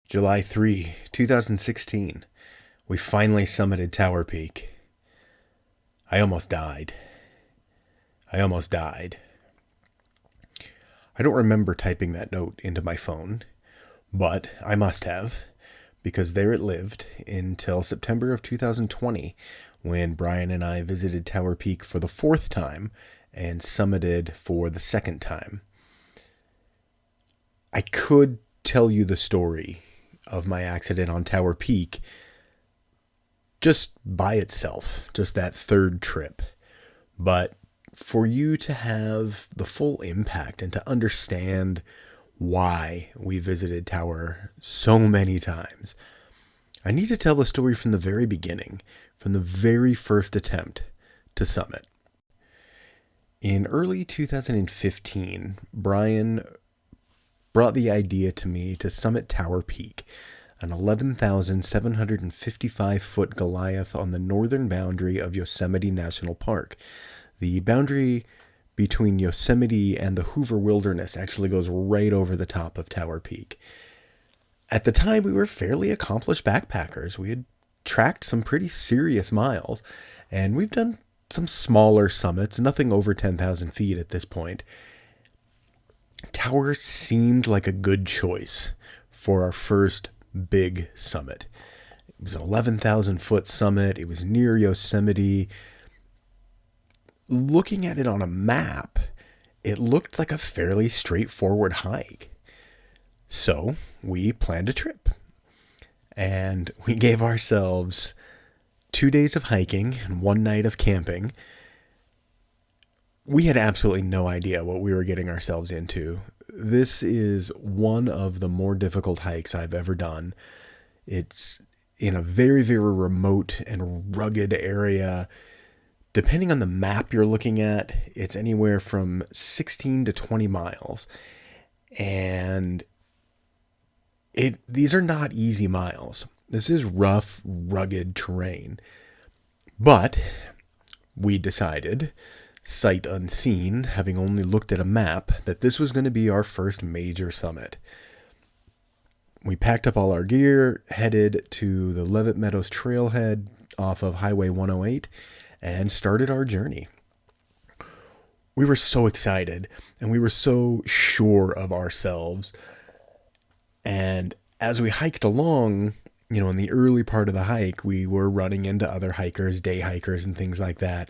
July 3, 2016. We finally summited Tower Peak. I almost died. I almost died. I don't remember typing that note into my phone, but I must have, because there it lived until September of 2020, when Brian and I visited Tower Peak for the fourth time and summited for the second time. I could tell you the story of my accident on Tower Peak just by itself, just that third trip. But for you to have the full impact and to understand why we visited Tower so many times, I need to tell the story from the very beginning, from the very first attempt to summit. In early 2015, Brian brought the idea to me to summit Tower Peak, an 11,755-foot Goliath on the northern boundary of Yosemite National Park. The boundary between Yosemite and the Hoover Wilderness actually goes right over the top of Tower Peak. At the time, we were fairly accomplished backpackers. We had tracked some pretty serious miles, and we've done some smaller summits, nothing over 10,000 feet at this point. Tower seemed like a good choice for our first big summit. It was an 11,000-foot summit. It was near Yosemite. Looking at it on a map, it looked like a fairly straightforward hike. So we planned a trip, and we gave ourselves 2 days of hiking and 1 night of camping. We had absolutely no idea what we were getting ourselves into. This is one of the more difficult hikes I've ever done. It's in a very, very remote and rugged area. Depending on the map you're looking at, it's anywhere from 16 to 20 miles. And these are not easy miles. This is rough, rugged terrain. But we decided, sight unseen, having only looked at a map, that this was going to be our first major summit. We packed up all our gear, headed to the Levitt Meadows trailhead off of Highway 108, and started our journey. We were so excited, and we were so sure of ourselves. And as we hiked along, in the early part of the hike, we were running into other hikers, day hikers, and things like that.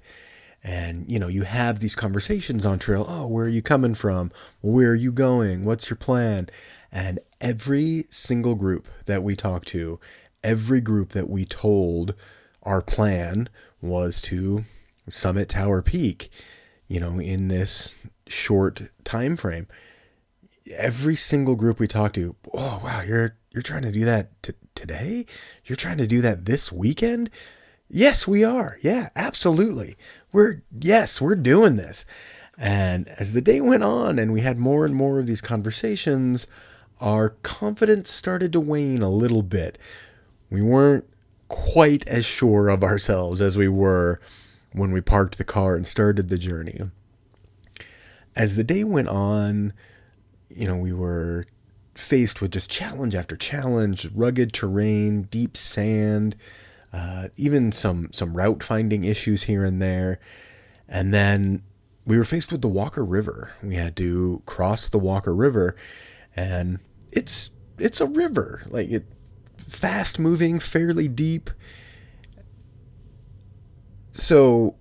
And, you have these conversations on trail. Oh, where are you coming from? Where are you going? What's your plan? And every single group that we talked to, every group that we told our plan was to summit Tower Peak, in this short time frame. Every single group we talked to, oh, wow, you're trying to do that today? You're trying to do that this weekend? Yes, we are. Yeah, absolutely. We're doing this. And as the day went on and we had more and more of these conversations, our confidence started to wane a little bit. We weren't quite as sure of ourselves as we were when we parked the car and started the journey. As the day went on, we were faced with just challenge after challenge, rugged terrain, deep sand, even some route finding issues here and there. And then we were faced with the Walker River. We had to cross the Walker River, and it's a river, fast moving, fairly deep. So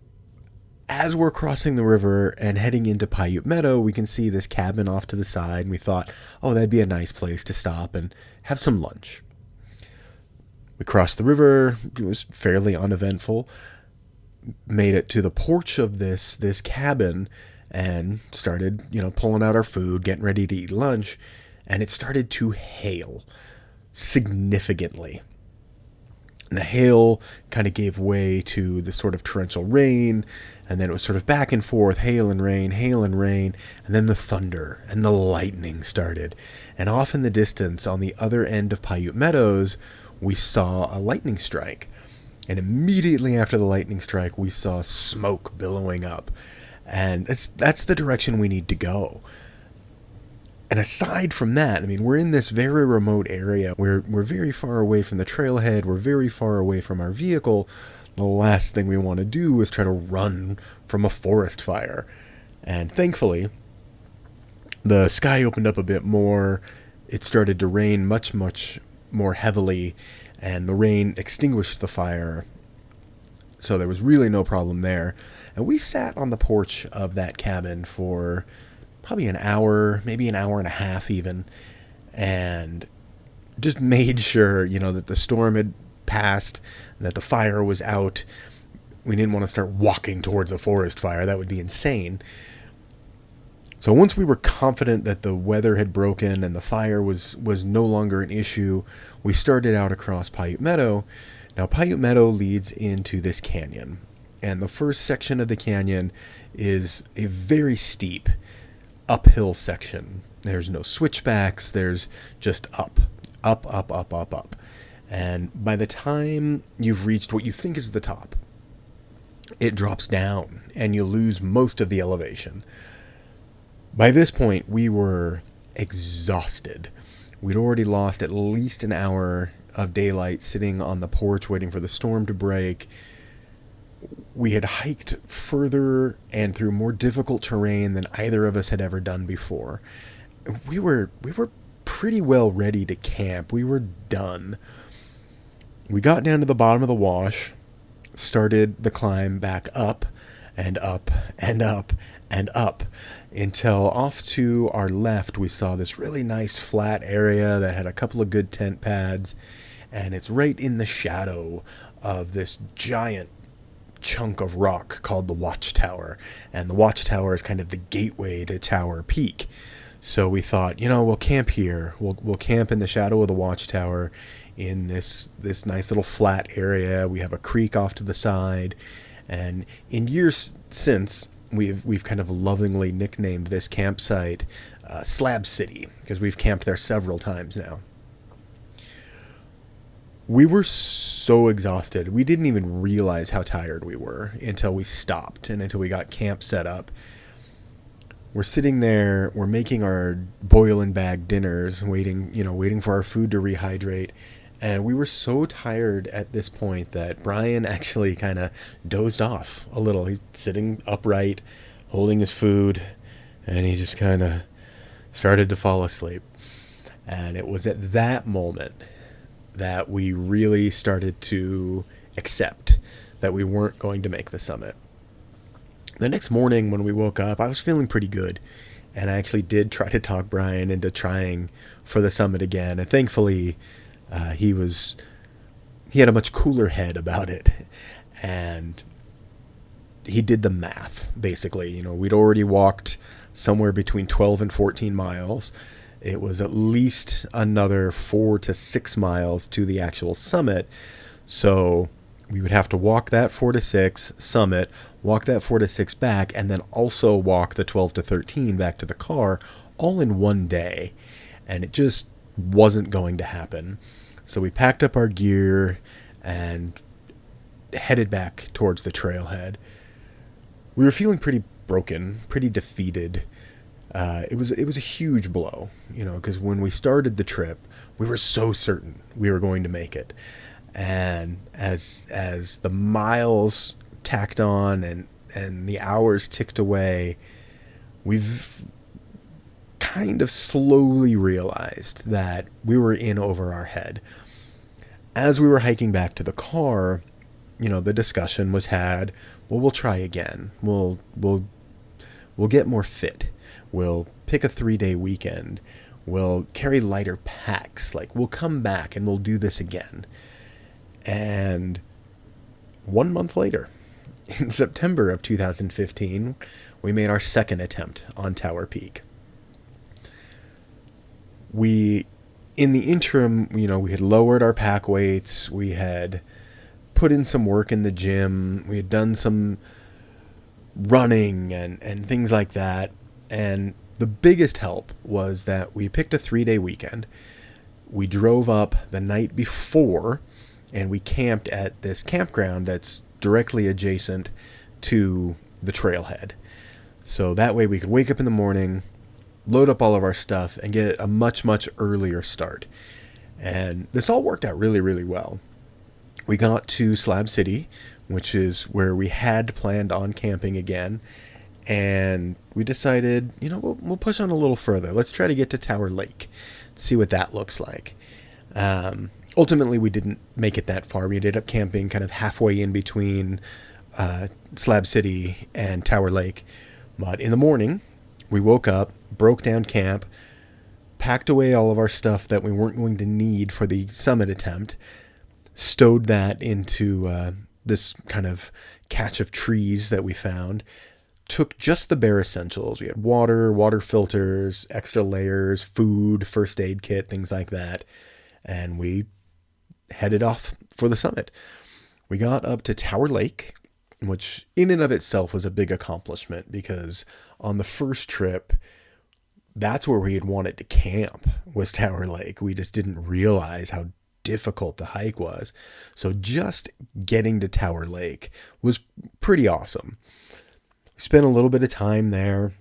as we're crossing the river and heading into Paiute Meadow, we can see this cabin off to the side, and we thought, oh, that'd be a nice place to stop and have some lunch. We crossed the river. It was fairly uneventful. Made it to the porch of this cabin and started, pulling out our food, getting ready to eat lunch. And it started to hail significantly. And the hail kind of gave way to the sort of torrential rain, and then it was sort of back and forth, hail and rain, and then the thunder and the lightning started. And off in the distance, on the other end of Paiute Meadows, we saw a lightning strike. And immediately after the lightning strike, we saw smoke billowing up. And that's the direction we need to go. And aside from that, I mean, we're in this very remote area. We're very far away from the trailhead. We're very far away from our vehicle. The last thing we want to do is try to run from a forest fire. And thankfully, the sky opened up a bit more. It started to rain much, much more heavily, and the rain extinguished the fire. So there was really no problem there. And we sat on the porch of that cabin for probably an hour, maybe an hour and a half even, and just made sure, that the storm had passed, that the fire was out. We didn't want to start walking towards a forest fire. That would be insane. So once we were confident that the weather had broken and the fire was no longer an issue, we started out across Paiute Meadow. Now, Paiute Meadow leads into this canyon, and the first section of the canyon is a very steep uphill section. There's no switchbacks. There's just up. And by the time you've reached what you think is the top, it drops down and you lose most of the elevation. By this point, we were exhausted. We'd already lost at least an hour of daylight sitting on the porch waiting for the storm to break. We had hiked further and through more difficult terrain than either of us had ever done before. We were pretty well ready to camp. We were done. We got down to the bottom of the wash, started the climb back up and up and up and up until off to our left we saw this really nice flat area that had a couple of good tent pads, and it's right in the shadow of this giant chunk of rock called the Watchtower, and the Watchtower is kind of the gateway to Tower Peak. So we thought, we'll camp here. We'll camp in the shadow of the Watchtower in this nice little flat area. We have a creek off to the side, and in years since, we've kind of lovingly nicknamed this campsite Slab City, because we've camped there several times now. We were so exhausted. We didn't even realize how tired we were until we stopped and until we got camp set up. We're sitting there, we're making our boil and bag dinners, waiting for our food to rehydrate. And we were so tired at this point that Brian actually kind of dozed off a little. He's sitting upright, holding his food, and he just kind of started to fall asleep. And it was at that moment that we really started to accept that we weren't going to make the summit. The next morning when we woke up, I was feeling pretty good, and I actually did try to talk Brian into trying for the summit again, and thankfully he had a much cooler head about it, and he did the math. Basically, we'd already walked somewhere between 12 and 14 miles. It was at least another 4 to 6 miles to the actual summit. So we would have to walk that 4 to 6 summit, walk that 4 to 6 back, and then also walk the 12 to 13 back to the car, all in one day. And it just wasn't going to happen. So we packed up our gear and headed back towards the trailhead. We were feeling pretty broken, pretty defeated. It was a huge blow, because when we started the trip, we were so certain we were going to make it. And as the miles tacked on and the hours ticked away, we've kind of slowly realized that we were in over our head. As we were hiking back to the car, the discussion was had, well, we'll try again. We'll get more fit. We'll pick a 3-day weekend. We'll carry lighter packs. We'll come back and we'll do this again. And 1 month later, in September of 2015, we made our second attempt on Tower Peak. In the interim, we had lowered our pack weights. We had put in some work in the gym. We had done some running and things like that. And the biggest help was that we picked a 3-day weekend. We drove up the night before and we camped at this campground that's directly adjacent to the trailhead. So that way we could wake up in the morning, load up all of our stuff, and get a much, much earlier start. And this all worked out really, really well. We got to Slab City, which is where we had planned on camping again. And we decided, we'll push on a little further. Let's try to get to Tower Lake, see what that looks like. Ultimately, we didn't make it that far. We ended up camping kind of halfway in between Slab City and Tower Lake. But in the morning, we woke up, broke down camp, packed away all of our stuff that we weren't going to need for the summit attempt, stowed that into this kind of catch of trees that we found, took just the bare essentials. We had water filters, extra layers, food, first aid kit, things like that. And we headed off for the summit. We got up to Tower Lake, which in and of itself was a big accomplishment because on the first trip, that's where we had wanted to camp, was Tower Lake. We just didn't realize how difficult the hike was. So just getting to Tower Lake was pretty awesome. We spent a little bit of time there,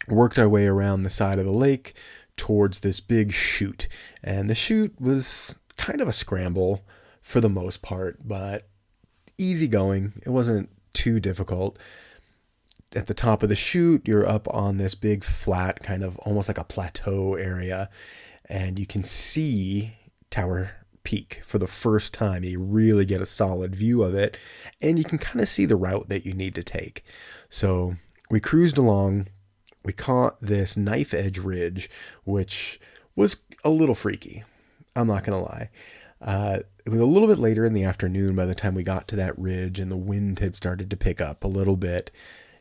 worked our way around the side of the lake towards this big chute. And the chute was kind of a scramble for the most part, but easy going. It wasn't too difficult. At the top of the chute, you're up on this big flat, kind of almost like a plateau area, and you can see Tower Peak for the first time. You really get a solid view of it, and you can kind of see the route that you need to take. So we cruised along. We caught this knife edge ridge, which was a little freaky. I'm not going to lie. It was a little bit later in the afternoon by the time we got to that ridge, and the wind had started to pick up a little bit.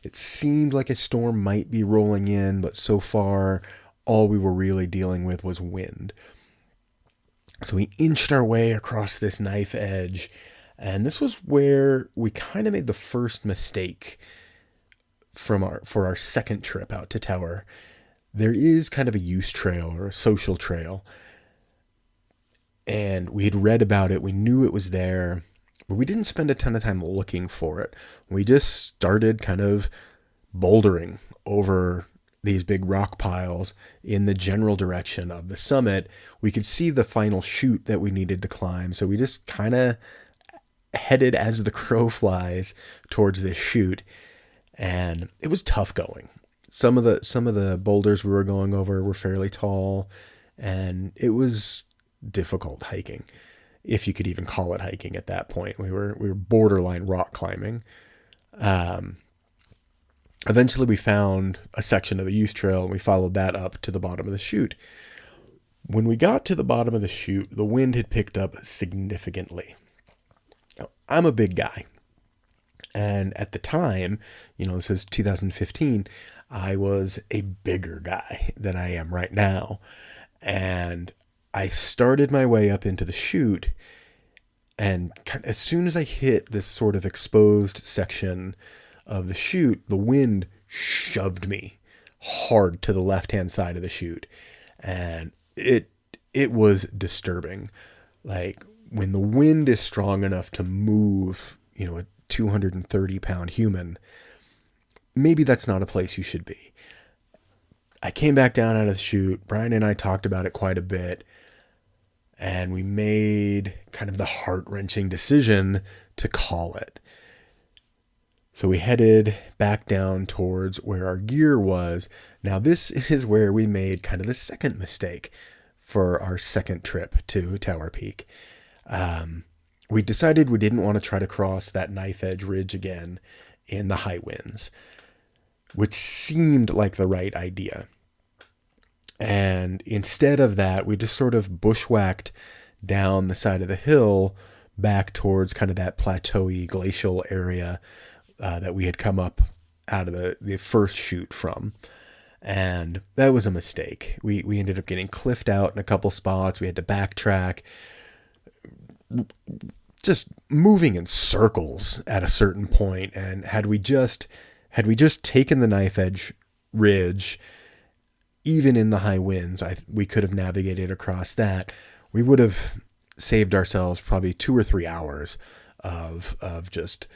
It seemed like a storm might be rolling in, but so far, all we were really dealing with was wind. So we inched our way across this knife edge, and this was where we kind of made the first mistake for our second trip out to Tower. There is kind of a use trail or a social trail, and we had read about it. We knew it was there, but we didn't spend a ton of time looking for it. We just started kind of bouldering over these big rock piles in the general direction of the summit. We could see the final chute that we needed to climb, so we just kind of headed as the crow flies towards this chute, and it was tough going. Some of the boulders we were going over were fairly tall, and it was difficult hiking, if you could even call it hiking at that point. We were borderline rock climbing. Eventually we found a section of the use trail, and we followed that up to the bottom of the chute. When we got to the bottom of the chute, the wind had picked up significantly. Now, I'm a big guy, and at the time, this is 2015, I was a bigger guy than I am right now, and I started my way up into the chute, and as soon as I hit this sort of exposed section of the chute, the wind shoved me hard to the left-hand side of the chute, and it was disturbing. Like, when the wind is strong enough to move, a 230-pound human, maybe that's not a place you should be. I came back down out of the chute. Brian and I talked about it quite a bit, and we made kind of the heart-wrenching decision to call it. So we headed back down towards where our gear was. Now, this is where we made kind of the second mistake for our second trip to Tower Peak. We decided we didn't want to try to cross that knife edge ridge again in the high winds, which seemed like the right idea. And instead of that, we just sort of bushwhacked down the side of the hill back towards kind of that plateau-y glacial area that we had come up out of the first chute from. And that was a mistake. We ended up getting cliffed out in a couple spots. We had to backtrack, just moving in circles at a certain point. And had we just taken the knife edge ridge, even in the high winds, we could have navigated across that. We would have saved ourselves probably 2 or 3 hours of just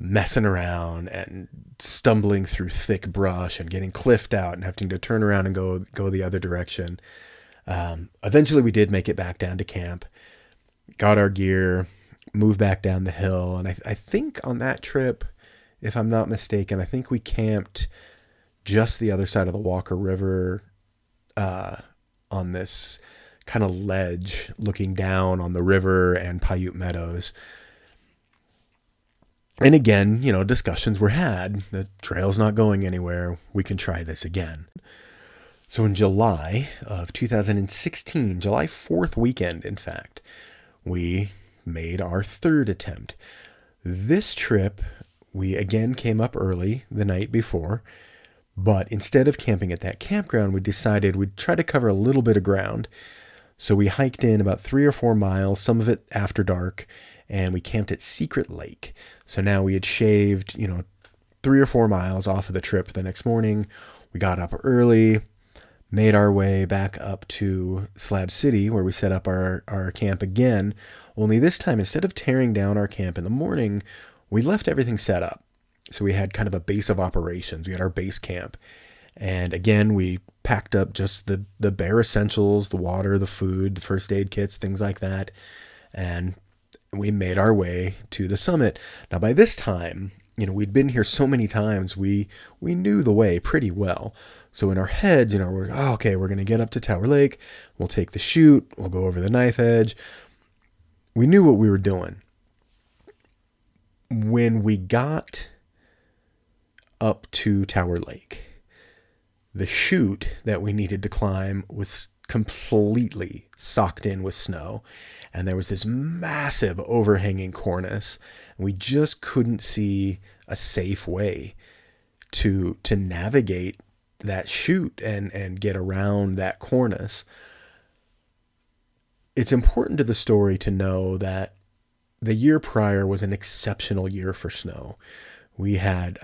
messing around and stumbling through thick brush and getting cliffed out and having to turn around and go the other direction. Eventually we did make it back down to camp, got our gear, moved back down the hill. And I think on that trip, if I'm not mistaken, I think we camped just the other side of the Walker River, on this kind of ledge looking down on the river and Paiute Meadows. And again, discussions were had. The trail's not going anywhere. We can try this again. So in July of 2016, July 4th weekend, in fact, we made our third attempt. This trip, we again came up early the night before, but instead of camping at that campground, we decided we'd try to cover a little bit of ground. So we hiked in about 3 or 4 miles, some of it after dark, and we camped at Secret Lake. So now we had shaved, 3 or 4 miles off of the trip the next morning. We got up early, made our way back up to Slab City, where we set up our camp again. Only this time, instead of tearing down our camp in the morning, we left everything set up. So we had kind of a base of operations. We had our base camp. And again, we packed up just the bare essentials, the water, the food, the first aid kits, things like that. And we made our way to the summit. Now, by this time, we'd been here so many times, we knew the way pretty well. So in our heads, we're, okay, we're going to get up to Tower Lake. We'll take the chute. We'll go over the knife edge. We knew what we were doing. When we got up to Tower Lake, the chute that we needed to climb was completely socked in with snow, and there was this massive overhanging cornice, and we just couldn't see a safe way to navigate that chute and get around that cornice. It's important to the story to know that the year prior was an exceptional year for snow. We had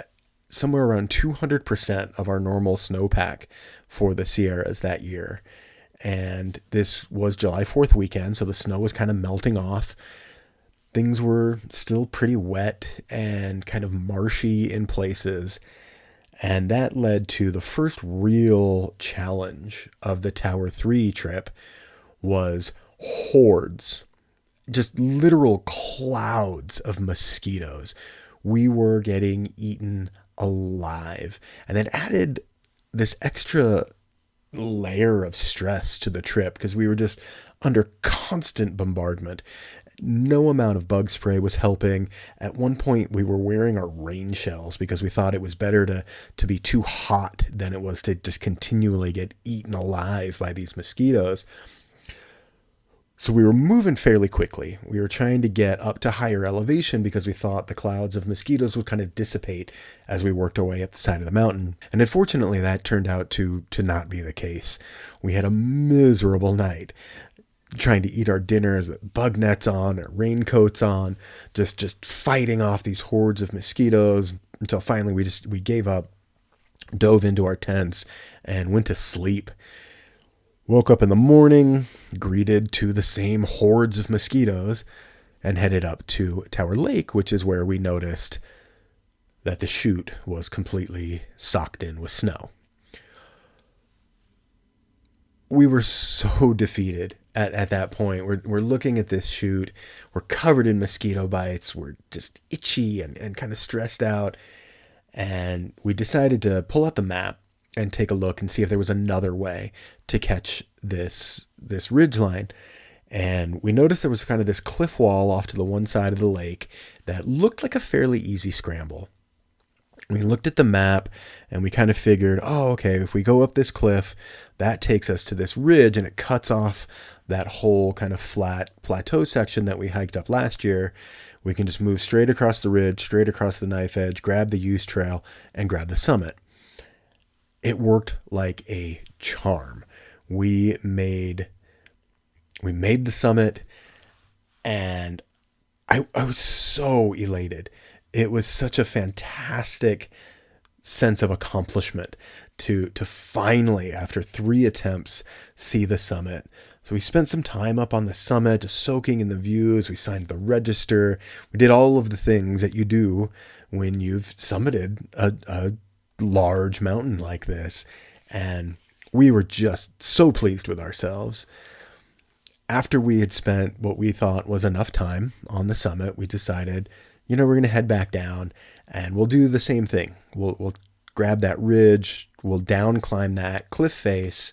somewhere around 200% of our normal snowpack for the Sierras that year. And this was July 4th weekend, so the snow was kind of melting off. Things were still pretty wet and kind of marshy in places. And that led to the first real challenge of the Tower 3 trip was hordes, just literal clouds of mosquitoes. We were getting eaten alive. And then added this extra layer of stress to the trip because we were just under constant bombardment. No amount of bug spray was helping. At one point, we were wearing our rain shells because we thought it was better to be too hot than it was to just continually get eaten alive by these mosquitoes. So we were moving fairly quickly. We were trying to get up to higher elevation because we thought the clouds of mosquitoes would kind of dissipate as we worked our way up the side of the mountain. And unfortunately, that turned out to not be the case. We had a miserable night trying to eat our dinners with bug nets on or raincoats on, just fighting off these hordes of mosquitoes until finally we gave up, dove into our tents, and went to sleep. Woke up in the morning, greeted to the same hordes of mosquitoes, and headed up to Tower Lake, which is where we noticed that the chute was completely socked in with snow. We were so defeated at that point. We're looking at this chute. We're covered in mosquito bites. We're just itchy and kind of stressed out. And we decided to pull out the map and take a look and see if there was another way to catch this ridgeline. And we noticed there was kind of this cliff wall off to the one side of the lake that looked like a fairly easy scramble. We looked at the map and we kind of figured, okay, if we go up this cliff, that takes us to this ridge and it cuts off that whole kind of flat plateau section that we hiked up last year. We can just move straight across the ridge, straight across the knife edge, grab the use trail, and grab the summit. It worked like a charm. We made the summit, and I was so elated. It was such a fantastic sense of accomplishment to finally, after 3 attempts, see the summit. So we spent some time up on the summit, just soaking in the views. We signed the register. We did all of the things that you do when you've summited a large mountain like this. And we were just so pleased with ourselves. After we had spent what we thought was enough time on the summit, we decided, we're going to head back down and we'll do the same thing. We'll grab that ridge, we'll down climb that cliff face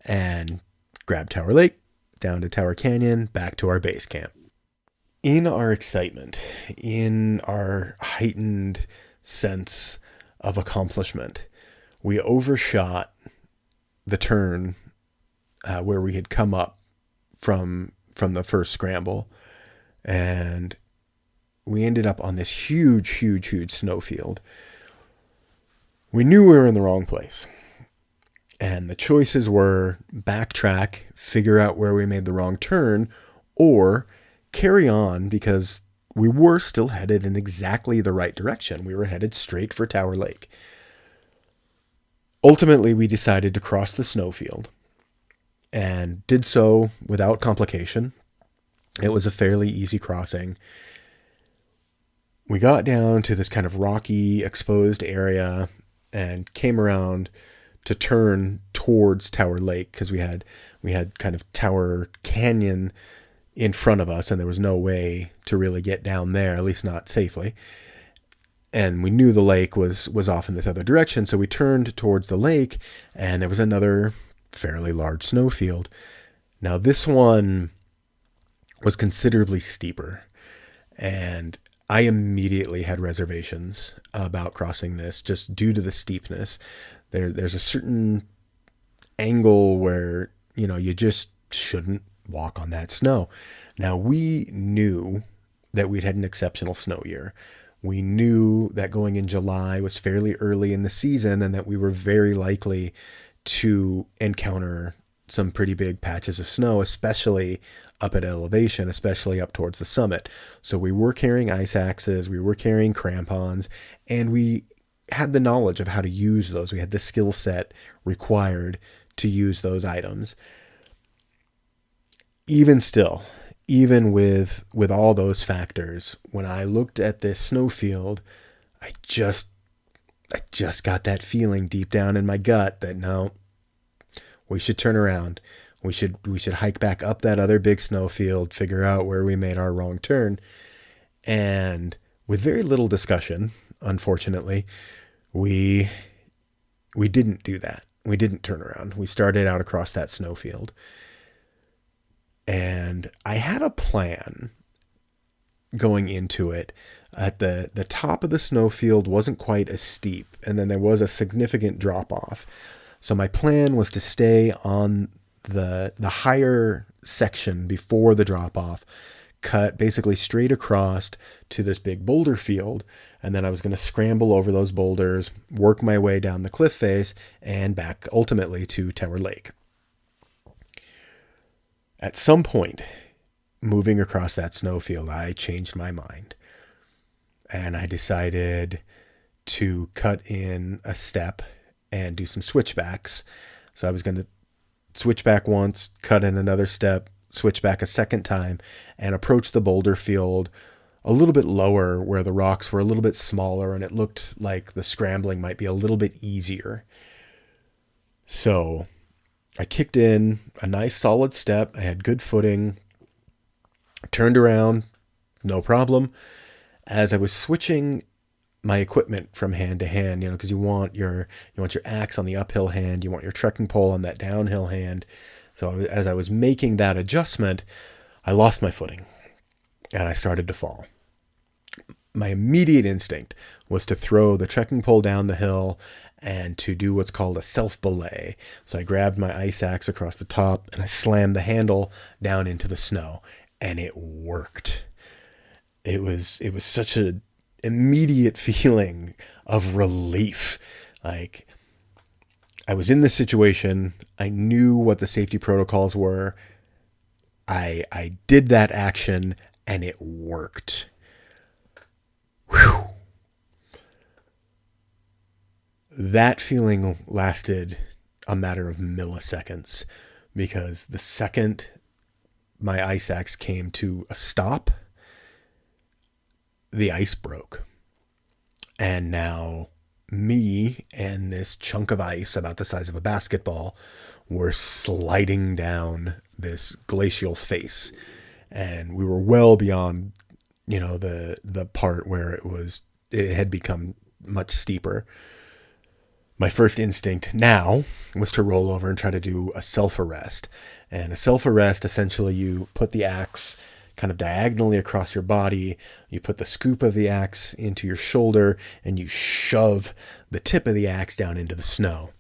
and grab Tower Lake, down to Tower Canyon, back to our base camp. In our excitement, in our heightened sense of accomplishment, we overshot the turn where we had come up from the first scramble, and we ended up on this huge snowfield. We knew we were in the wrong place, and the choices were backtrack, figure out where we made the wrong turn, or carry on because we were still headed in exactly the right direction. We were headed straight for Tower Lake. Ultimately, we decided to cross the snowfield and did so without complication. It was a fairly easy crossing. We got down to this kind of rocky, exposed area and came around to turn towards Tower Lake because we had kind of Tower Canyon in front of us and there was no way to really get down there, at least not safely. And we knew the lake was off in this other direction, so we turned towards the lake and there was another fairly large snowfield. Now this one was considerably steeper, and I immediately had reservations about crossing this just due to the steepness. There's a certain angle where, you just shouldn't walk on that snow. Now we knew that we'd had an exceptional snow year. We knew that going in July was fairly early in the season and that we were very likely to encounter some pretty big patches of snow, especially up at elevation, especially up towards the summit. So we were carrying ice axes, we were carrying crampons, and we had the knowledge of how to use those. We had the skill set required to use those items. Even still, even with all those factors, when I looked at this snowfield, I just got that feeling deep down in my gut that no, we should turn around. We should hike back up that other big snowfield, figure out where we made our wrong turn. And with very little discussion, unfortunately, we didn't do that. We didn't turn around. We started out across that snowfield. And I had a plan going into it. At the top of the snowfield wasn't quite as steep, and then there was a significant drop off. So my plan was to stay on the higher section before the drop off, cut basically straight across to this big boulder field, and then I was going to scramble over those boulders, work my way down the cliff face, and back ultimately to Tower Lake. At some point, moving across that snowfield, I changed my mind. And I decided to cut in a step and do some switchbacks. So I was going to switch back once, cut in another step, switch back a second time, and approach the boulder field a little bit lower where the rocks were a little bit smaller and it looked like the scrambling might be a little bit easier. So I kicked in a nice solid step. I had good footing, turned around, no problem. As I was switching my equipment from hand to hand, because you want your axe on the uphill hand, you want your trekking pole on that downhill hand. So as I was making that adjustment, I lost my footing and I started to fall. My immediate instinct was to throw the trekking pole down the hill and to do what's called a self-belay. So I grabbed my ice axe across the top and I slammed the handle down into the snow, and it worked. It was such an immediate feeling of relief. Like, I was in this situation. I knew what the safety protocols were. I did that action and it worked. Whew. That feeling lasted a matter of milliseconds, because the second my ice axe came to a stop, the ice broke. And now me and this chunk of ice about the size of a basketball were sliding down this glacial face. And we were well beyond, the part where it had become much steeper. My first instinct now was to roll over and try to do a self-arrest. And a self-arrest, essentially you put the axe kind of diagonally across your body, you put the scoop of the axe into your shoulder, and you shove the tip of the axe down into the snow.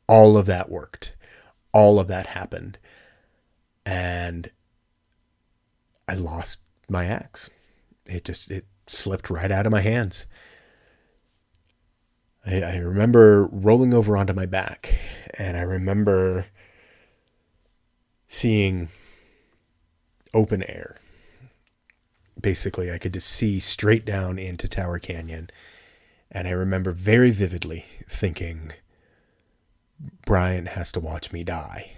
All of that worked. All of that happened. And I lost my axe. It slipped right out of my hands. I remember rolling over onto my back, and I remember seeing open air. Basically, I could just see straight down into Tower Canyon, and I remember very vividly thinking, Brian has to watch me die.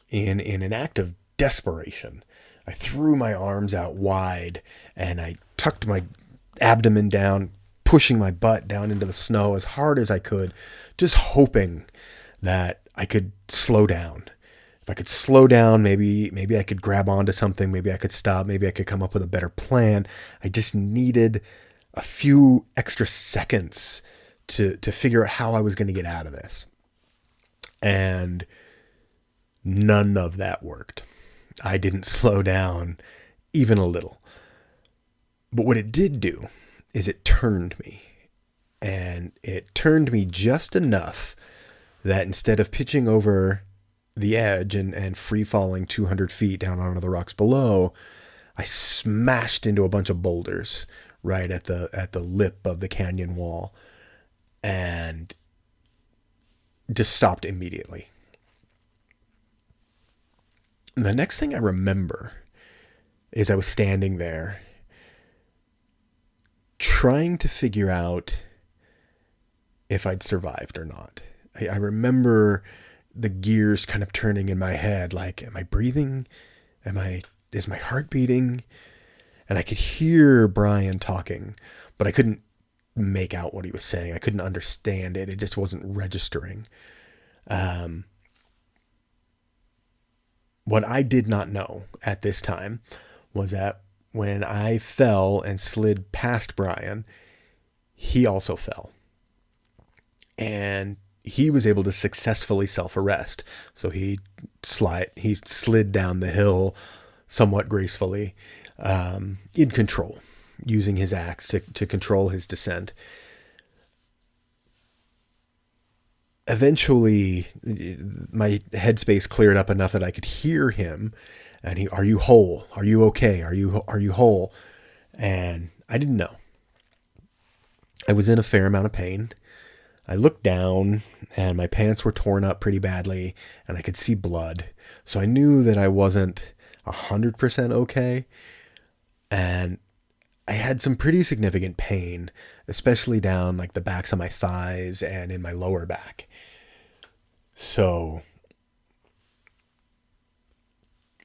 In an act of desperation, I threw my arms out wide and I tucked my abdomen down, pushing my butt down into the snow as hard as I could, just hoping that I could slow down. If I could slow down, maybe I could grab onto something, maybe I could stop, maybe I could come up with a better plan. I just needed a few extra seconds to figure out how I was going to get out of this. And none of that worked. I didn't slow down even a little. But what it did do is it turned me. And it turned me just enough that instead of pitching over the edge and free falling 200 feet down onto the rocks below, I smashed into a bunch of boulders right at the lip of the canyon wall and just stopped immediately. The next thing I remember is I was standing there trying to figure out if I'd survived or not. I remember the gears kind of turning in my head, like, am I breathing? Is my heart beating? And I could hear Brian talking, but I couldn't make out what he was saying. I couldn't understand it. It just wasn't registering. What I did not know at this time was that when I fell and slid past Brian, he also fell. And he was able to successfully self-arrest. So he slid down the hill somewhat gracefully, in control, using his axe to control his descent. Eventually, my headspace cleared up enough that I could hear him, and are you whole? Are you okay? Are you whole? And I didn't know. I was in a fair amount of pain. I looked down, and my pants were torn up pretty badly, and I could see blood. So I knew that I wasn't 100% okay, and I had some pretty significant pain, especially down like the backs of my thighs and in my lower back. So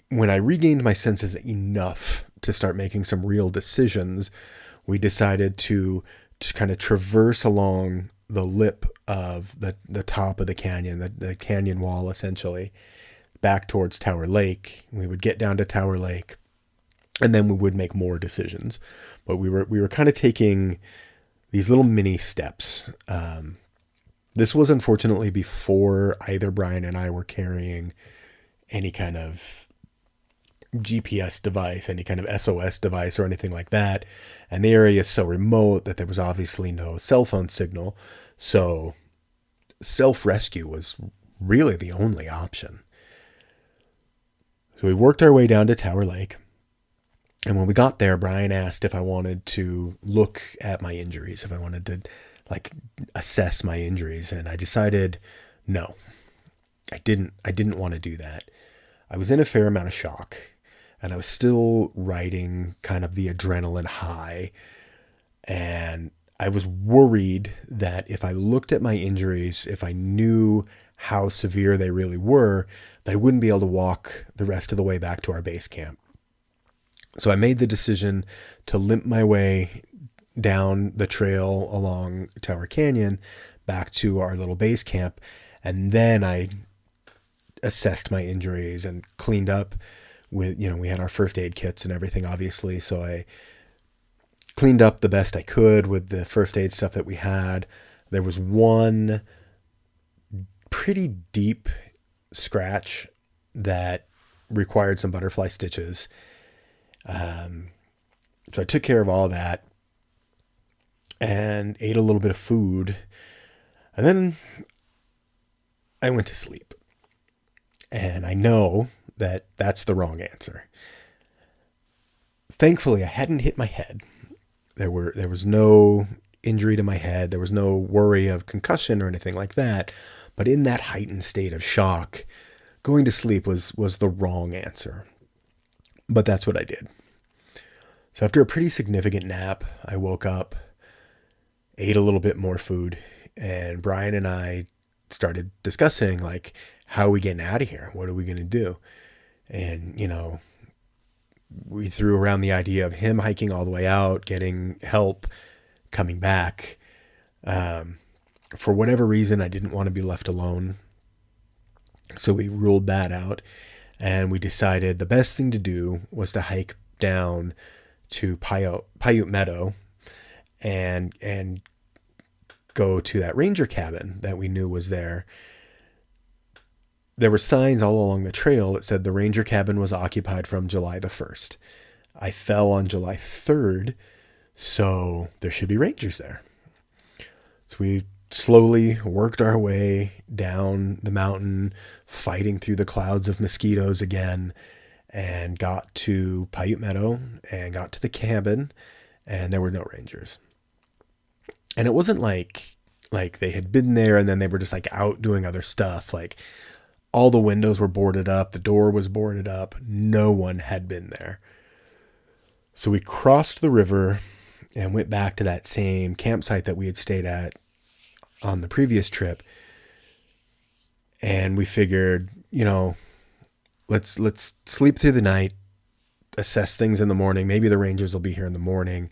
when I regained my senses enough to start making some real decisions, we decided to just kind of traverse along the lip of the top of the canyon, the canyon wall essentially, back towards Tower Lake. We would get down to Tower Lake, and then we would make more decisions. But we were kind of taking these little mini steps. This was unfortunately before either Brian and I were carrying any kind of GPS device, any kind of SOS device or anything like that. And the area is so remote that there was obviously no cell phone signal. So self-rescue was really the only option. So we worked our way down to Tower Lake. And when we got there, Brian asked if I wanted to look at my injuries, if I wanted to assess my injuries. And I decided no, I didn't want to do that. I was in a fair amount of shock, and I was still riding kind of the adrenaline high. And I was worried that if I looked at my injuries, if I knew how severe they really were, that I wouldn't be able to walk the rest of the way back to our base camp. So I made the decision to limp my way down the trail along Tower Canyon back to our little base camp. And then I assessed my injuries and cleaned up with, we had our first aid kits and everything, obviously. So I cleaned up the best I could with the first aid stuff that we had. There was one pretty deep scratch that required some butterfly stitches. So I took care of all that and ate a little bit of food. And then I went to sleep. And I know that that's the wrong answer. Thankfully, I hadn't hit my head. There was no injury to my head. There was no worry of concussion or anything like that. But in that heightened state of shock, going to sleep was the wrong answer. But that's what I did. So after a pretty significant nap, I woke up, ate a little bit more food, and Brian and I started discussing, like, how are we getting out of here? What are we going to do? And, we threw around the idea of him hiking all the way out, getting help, coming back. For whatever reason, I didn't want to be left alone. So we ruled that out. And we decided the best thing to do was to hike down to Paiute Meadow and go to that ranger cabin that we knew was there. There were signs all along the trail that said the ranger cabin was occupied from July the 1st. I fell on July 3rd, so there should be rangers there. So we slowly worked our way down the mountain, fighting through the clouds of mosquitoes again, and got to Paiute Meadow and got to the cabin, and there were no rangers. And it wasn't like they had been there and then they were just like out doing other stuff. Like, all the windows were boarded up. The door was boarded up. No one had been there. So we crossed the river and went back to that same campsite that we had stayed at on the previous trip. And we figured, let's sleep through the night, assess things in the morning. Maybe the rangers will be here in the morning.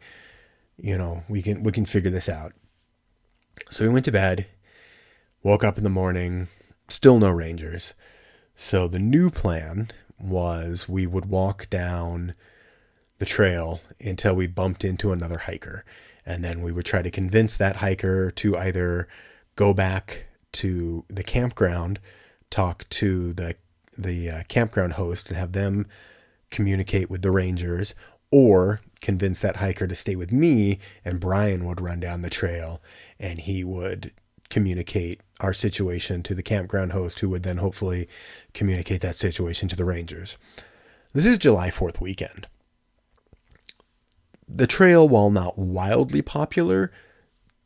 We can figure this out. So we went to bed, woke up in the morning, still no rangers. So the new plan was we would walk down the trail until we bumped into another hiker. And then we would try to convince that hiker to either go back to the campground, talk to the campground host and have them communicate with the rangers, or convince that hiker to stay with me, and Brian would run down the trail and he would communicate our situation to the campground host, who would then hopefully communicate that situation to the rangers. This is July 4th weekend. The trail, while not wildly popular,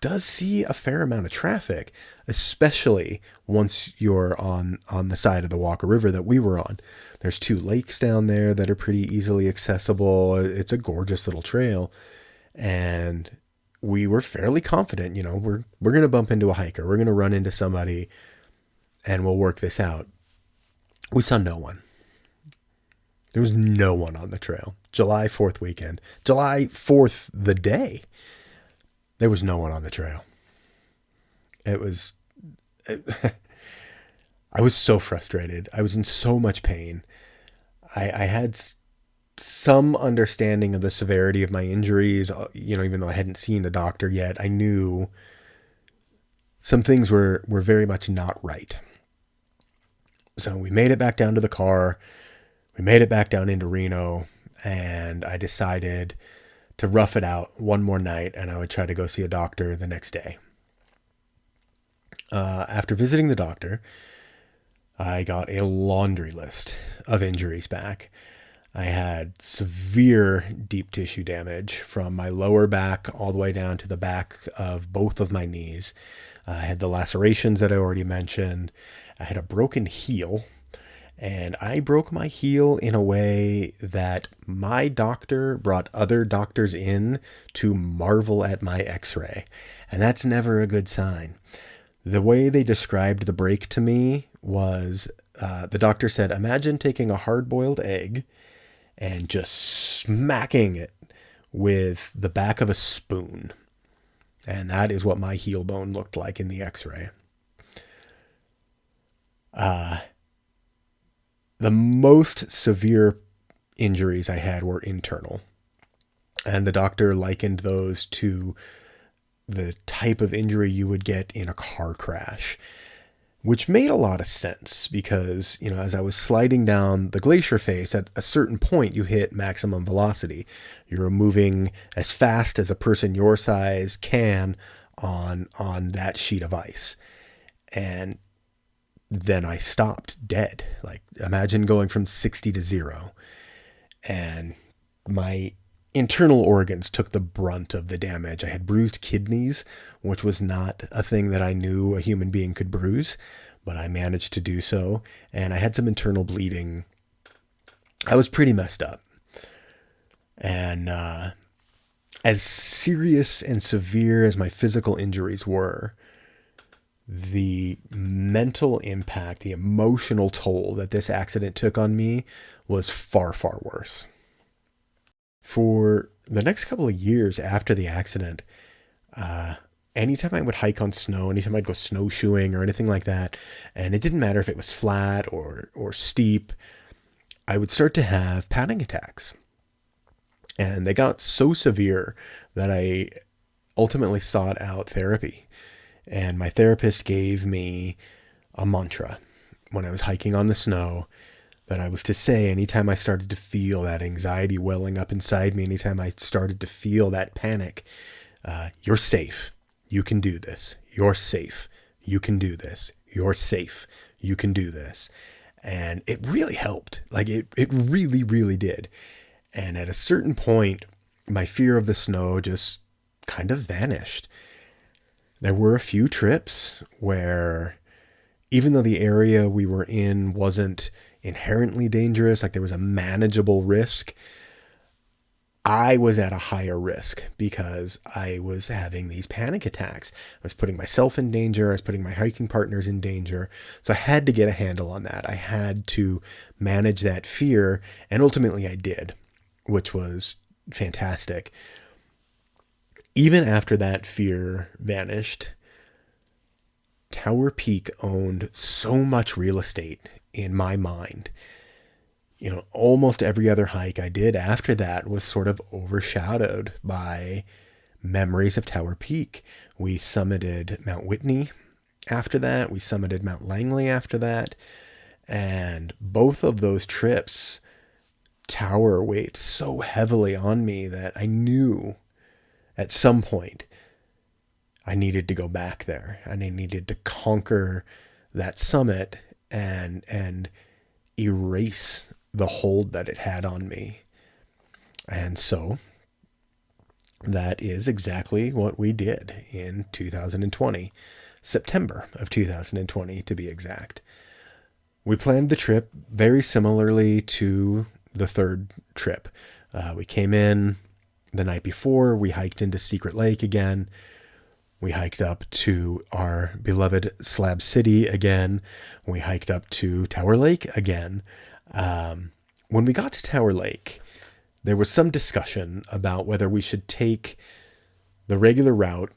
does see a fair amount of traffic, especially once you're on the side of the Walker River that we were on. There's 2 lakes down there that are pretty easily accessible. It's a gorgeous little trail. And we were fairly confident, we're going to bump into a hiker. We're going to run into somebody and we'll work this out. We saw no one. There was no one on the trail. July 4th weekend. July 4th, the day. There was no one on the trail. I was so frustrated. I was in so much pain. I had some understanding of the severity of my injuries, even though I hadn't seen a doctor yet. I knew some things were very much not right. So we made it back down to the car. We made it back down into Reno, and I decided to rough it out one more night, and I would try to go see a doctor the next day. After visiting the doctor, I got a laundry list of injuries back. I had severe deep tissue damage from my lower back all the way down to the back of both of my knees. I had the lacerations that I already mentioned. I had a broken heel, and I broke my heel in a way that my doctor brought other doctors in to marvel at my x-ray. And that's never a good sign. The way they described the break to me was, the doctor said, imagine taking a hard-boiled egg and just smacking it with the back of a spoon. And that is what my heel bone looked like in the x-ray. The most severe injuries I had were internal. And the doctor likened those to the type of injury you would get in a car crash, which made a lot of sense because, as I was sliding down the glacier face, at a certain point you hit maximum velocity. You're moving as fast as a person your size can on that sheet of ice. And then I stopped dead. Like, imagine going from 60 to 0. And my internal organs took the brunt of the damage. I had bruised kidneys, which was not a thing that I knew a human being could bruise, but I managed to do so. And I had some internal bleeding. I was pretty messed up. And as serious and severe as my physical injuries were, the mental impact, the emotional toll that this accident took on me was far, far worse. For the next couple of years after the accident, anytime I would hike on snow, anytime I'd go snowshoeing or anything like that, and it didn't matter if it was flat or steep, I would start to have panic attacks. And they got so severe that I ultimately sought out therapy. And my therapist gave me a mantra when I was hiking on the snow that I was to say anytime I started to feel that anxiety welling up inside me, anytime I started to feel that panic, you're safe. You can do this. You're safe. You can do this. You're safe. You can do this. And it really helped. Like it really, really did. And at a certain point, my fear of the snow just kind of vanished. There were a few trips where, even though the area we were in wasn't inherently dangerous, like there was a manageable risk, I was at a higher risk because I was having these panic attacks. I was putting myself in danger. I was putting my hiking partners in danger. So I had to get a handle on that. I had to manage that fear. And ultimately I did, which was fantastic. Even after that fear vanished, Tower Peak owned so much real estate in my mind. Almost every other hike I did after that was sort of overshadowed by memories of Tower Peak. We summited Mount Whitney after that. We summited Mount Langley after that. And both of those trips, Tower weighed so heavily on me that I knew at some point I needed to go back there, and I needed to conquer that summit and erase the hold that it had on me. And so that is exactly what we did in 2020, September of 2020 to be exact. We planned the trip very similarly to the third trip. We came in the night before, we hiked into Secret Lake again. We hiked up to our beloved Slab City again. We hiked up to Tower Lake again. When we got to Tower Lake, there was some discussion about whether we should take the regular route,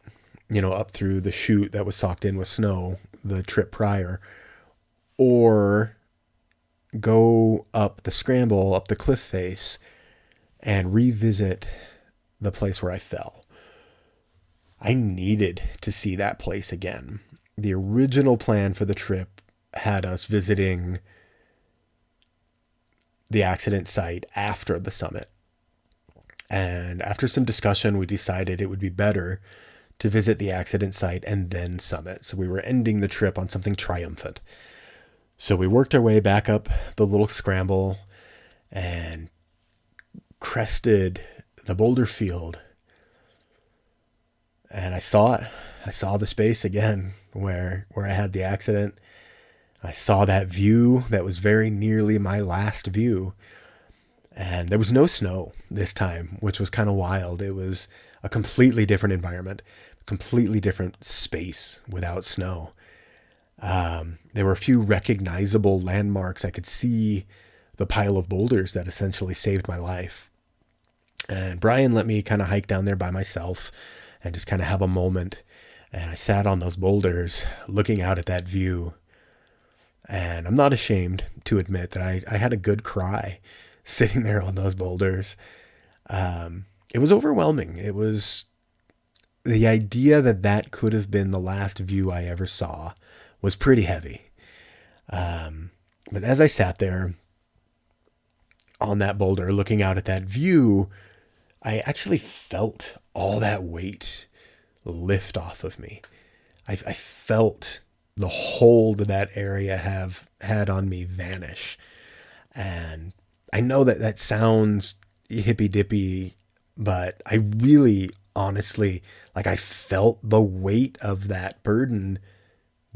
up through the chute that was socked in with snow the trip prior, or go up the scramble, up the cliff face, and revisit the place where I fell. I needed to see that place again. The original plan for the trip had us visiting the accident site after the summit. And after some discussion, we decided it would be better to visit the accident site and then summit. So we were ending the trip on something triumphant. So we worked our way back up the little scramble and crested the boulder field. And I saw it. I saw the space again where I had the accident. I saw that view that was very nearly my last view. And there was no snow this time, which was kind of wild. It was a completely different environment, completely different space without snow. There were a few recognizable landmarks. I could see the pile of boulders that essentially saved my life. And Brian let me kind of hike down there by myself and just kind of have a moment. And I sat on those boulders looking out at that view. And I'm not ashamed to admit that I had a good cry sitting there on those boulders. It was overwhelming. It was the idea that that could have been the last view I ever saw was pretty heavy. But as I sat there on that boulder looking out at that view, I actually felt all that weight lift off of me. I felt the hold that area have had on me vanish. And I know that that sounds hippy dippy, but I really honestly, like, I felt the weight of that burden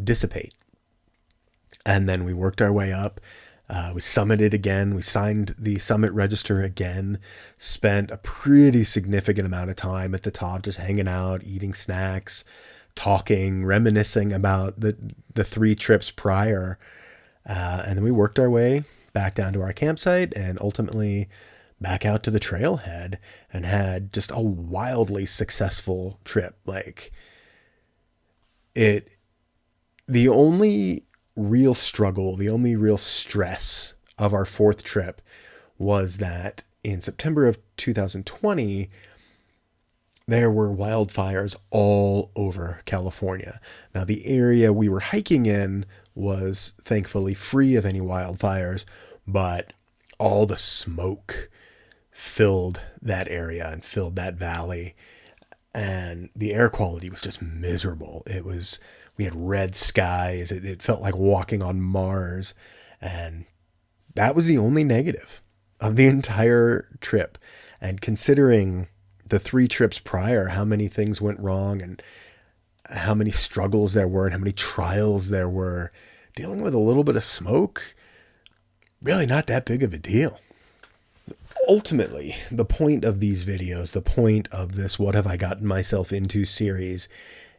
dissipate. And then we worked our way up. We summited again. We signed the summit register again. Spent a pretty significant amount of time at the top, just hanging out, eating snacks, talking, reminiscing about the 3 trips prior. And then we worked our way back down to our campsite and ultimately back out to the trailhead and had just a wildly successful trip. Like, the only real struggle, the only real stress of our 4th trip was that in September of 2020, there were wildfires all over California. Now, the area we were hiking in was thankfully free of any wildfires, but all the smoke filled that area and filled that valley, and the air quality was just miserable. We had red skies. It felt like walking on Mars. And that was the only negative of the entire trip. And considering the 3 trips prior, how many things went wrong and how many struggles there were and how many trials there were, dealing with a little bit of smoke, really not that big of a deal. Ultimately, the point of these videos, the point of this What Have I Gotten Myself Into series,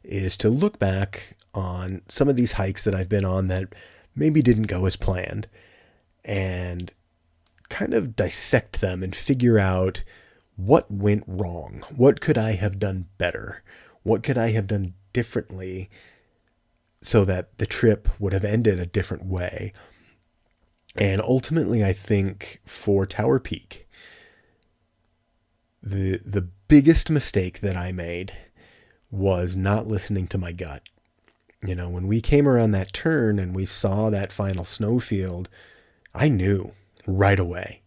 is to look back on some of these hikes that I've been on that maybe didn't go as planned and kind of dissect them and figure out what went wrong. What could I have done better? What could I have done differently so that the trip would have ended a different way? And ultimately, I think for Tower Peak, the biggest mistake that I made was not listening to my gut. You know, when we came around that turn and we saw that final snowfield, I knew right away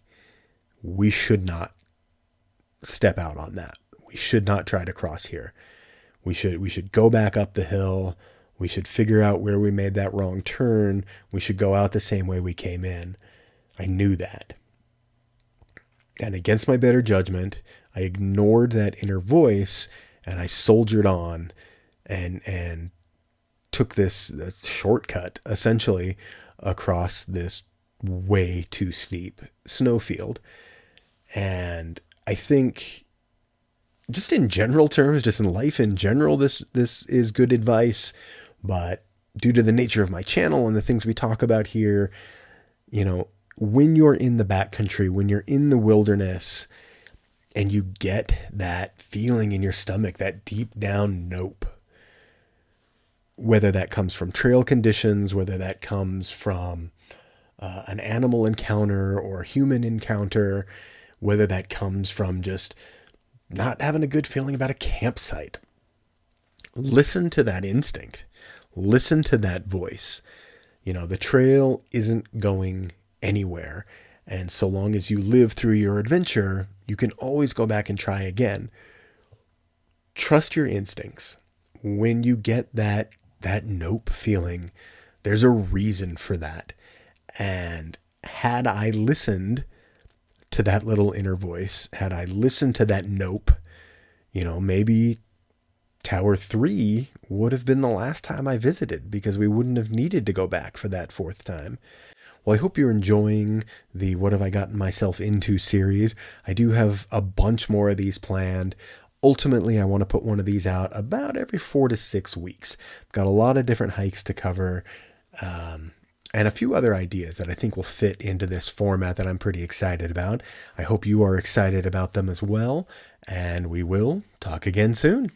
we should not step out on that. We should not try to cross here. We should go back up the hill. We should figure out where we made that wrong turn. We should go out the same way we came in. I knew that. And against my better judgment, I ignored that inner voice and I soldiered on and took this shortcut essentially across this way too steep snowfield. And I think just in general terms, just in life in general, this is good advice. But due to the nature of my channel and the things we talk about here, you know, when you're in the backcountry, when you're in the wilderness and you get that feeling in your stomach, that deep down nope, whether that comes from trail conditions, whether that comes from an animal encounter or a human encounter, whether that comes from just not having a good feeling about a campsite, listen to that instinct. Listen to that voice. You know, the trail isn't going anywhere. And so long as you live through your adventure, you can always go back and try again. Trust your instincts. When you get that nope feeling, there's a reason for that. And had I listened to that little inner voice, had I listened to that nope, you know, maybe Tower 3 would have been the last time I visited because we wouldn't have needed to go back for that 4th time. Well, I hope you're enjoying the What Have I Gotten Myself Into series. I do have a bunch more of these planned. Ultimately, I want to put one of these out about every 4 to 6 weeks. I've got a lot of different hikes to cover. and a few other ideas that I think will fit into this format that I'm pretty excited about. I hope you are excited about them as well, and we will talk again soon.